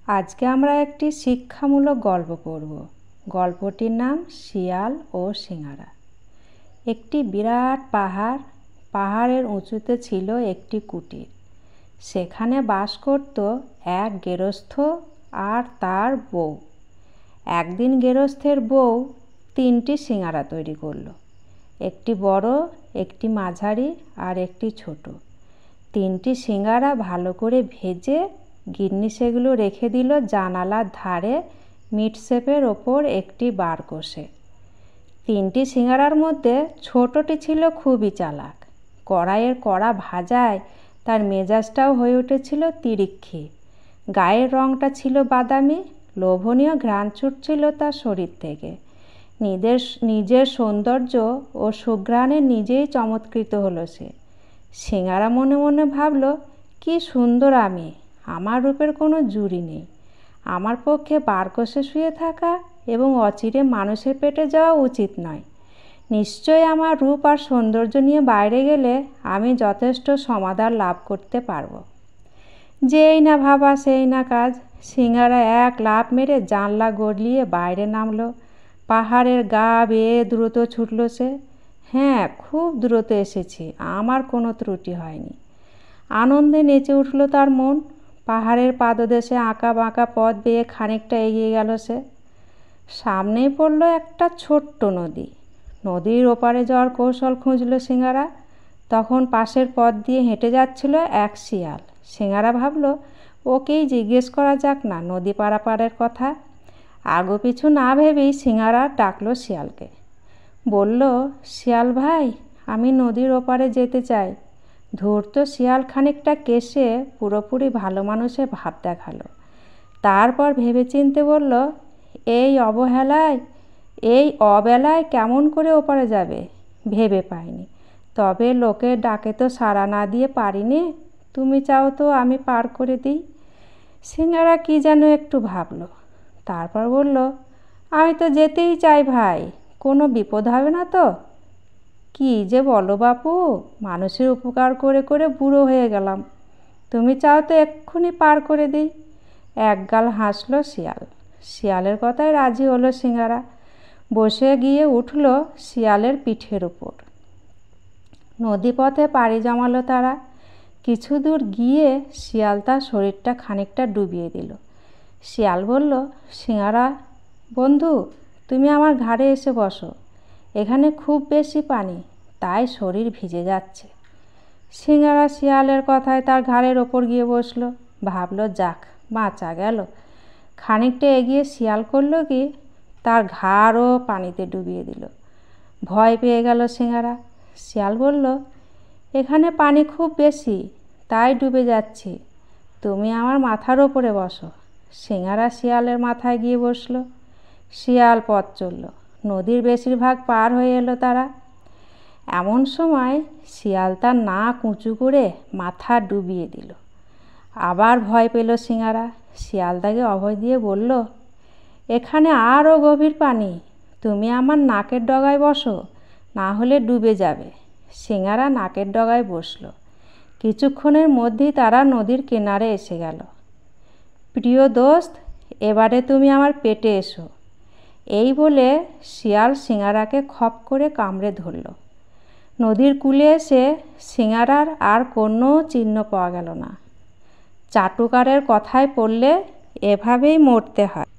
আজকে আমরা একটি শিক্ষামূলক গল্প পড়ব। গল্পটির নাম শিয়াল ও সিংহারা। একটি বিরাট পাহাড়ের উঁচুতে ছিল একটি কুটির। সেখানে বাস করত এক গেরস্থ আর তার বউ। একদিন গেরস্থের বউ 3টি সিংহারা তৈরি করলো। একটি বড়, একটি মাঝারি আর একটি ছোট। 3টি সিংহারা ভালো করে ভেজে গিন্নি সেগুলো রেখে দিল জানালার ধারে মিটশেপের ওপর একটি বার কষে। 3টি সিংহারার মধ্যে ছোটটি ছিল খুবই চালাক। কড়াইয়ের কড়া ভাজায় তার মেজাজটাও হয়ে উঠেছিল তিরিক্ষি। গায়ের রঙটা ছিল বাদামি, লোভনীয় ঘ্রাণ ছুটছিল তার শরীর থেকে। নিজের সৌন্দর্য ও সুঘ্রাণে নিজেই চমৎকৃত হলো সে। সিংহারা মনে মনে ভাবল, কি সুন্দর আমি, আমার রূপের কোনো জুড়ি নেই। আমার পক্ষে বার কষে শুয়ে থাকা এবং অচিরে মানুষের পেটে যাওয়া উচিত নয়। নিশ্চয়ই আমার রূপ আর সৌন্দর্য নিয়ে বাইরে গেলে আমি যথেষ্ট সমাদর লাভ করতে পারব। যেই না ভাবা সেই না কাজ। সিংহারা এক লাফ মেরে জানলা গড়িয়ে বাইরে নামলো। পাহাড়ের গা বেয়ে দ্রুত ছুটল সে। হ্যাঁ, খুব দ্রুত এসেছি, আমার কোনো ত্রুটি হয়নি। আনন্দে নেচে উঠল তার মন। পাহাড়ের পাদদেশে আঁকা বাঁকা পথ বেয়ে খানিকটা এগিয়ে গেল সে। সামনেই পড়ল একটা ছোট্ট নদী। নদীর ওপারে যাওয়ার কৌশল খুঁজল সিংহারা। তখন পাশের পথ দিয়ে হেঁটে যাচ্ছিল এক শিয়াল। সিংহারা ভাবল, ওকেই জিজ্ঞেস করা যাক না নদী পারাপারের কথা। আগু পিছু না ভেবেই সিংহারা ডাকলো শিয়ালকে। বলল, শিয়াল ভাই, আমি নদীর ওপারে যেতে চাই। ধূর্ত শিয়াল খানিকটা কেশে পুরোপুরি ভালো মানুষের ভাব দেখালো। তারপর ভেবেচিন্তে বলল, এই অবেলায় কেমন করে ওপারে যাবে ভেবে পাইনি। তবে লোকের ডাকে তো সাড়া না দিয়ে পারিনি। তুমি চাও তো আমি পার করে দিই। সিংহারা কি যেন একটু ভাবল। তারপর বলল, আমি তো যেতেই চাই ভাই, কোনো বিপদ হবে না তো? কি যে বলো বাপু, মানুষের উপকার করে করে বুড়ো হয়ে গেলাম। তুমি চাও তো এক্ষুনি পার করে দিই। একগাল হাসল শিয়াল। শিয়ালের কথায় রাজি হলো সিংহারা। বসে গিয়ে উঠল শিয়ালের পিঠের উপর। নদীপথে পাড়ি জমালো তারা। কিছু দূর গিয়ে শিয়াল তার শরীরটা খানিকটা ডুবিয়ে দিল। শিয়াল বলল, সিংহারা বন্ধু, তুমি আমার ঘাড়ে এসে বসো। এখানে খুব বেশি পানি, তাই শরীর ভিজে যাচ্ছে। সিংহারা শিয়ালের কথায় তার ঘাড়ের ওপর গিয়ে বসল। ভাবল, যাক, বাঁচা গেল। খানিকটা এগিয়ে শিয়াল করল কি, তার ঘাড়ও পানিতে ডুবিয়ে দিল। ভয় পেয়ে গেল সিংহারা। শিয়াল বলল, এখানে পানি খুব বেশি, তাই ডুবে যাচ্ছি। তুমি আমার মাথার ওপরে বসো। সিংহারা শিয়ালের মাথায় গিয়ে বসল। শিয়াল পথ চলল। নদীর বেশিরভাগ পার হয়ে এলো তারা। এমন সময় শিয়াল তার নাক উঁচু করে মাথা ডুবিয়ে দিল। আবার ভয় পেল সিংহারা। শিয়াল তাকে অভয় দিয়ে বলল, এখানে আরও গভীর পানি, তুমি আমার নাকের ডগায় বসো, না হলে ডুবে যাবে। সিংহারা নাকের ডগায় বসল। কিছুক্ষণের মধ্যেই তারা নদীর কিনারে এসে গেল। প্রিয় দোস্ত, এবারে তুমি আমার পেটে এসো। এই বলে শিয়াল সিংহারাকে খপ করে কামড়ে ধরল। নদীর কূলে এসে সিংহারার আর কোনো চিহ্ন পাওয়া গেল না। চাটুকারের কথায় পড়লে এভাবেই মরতে হয়।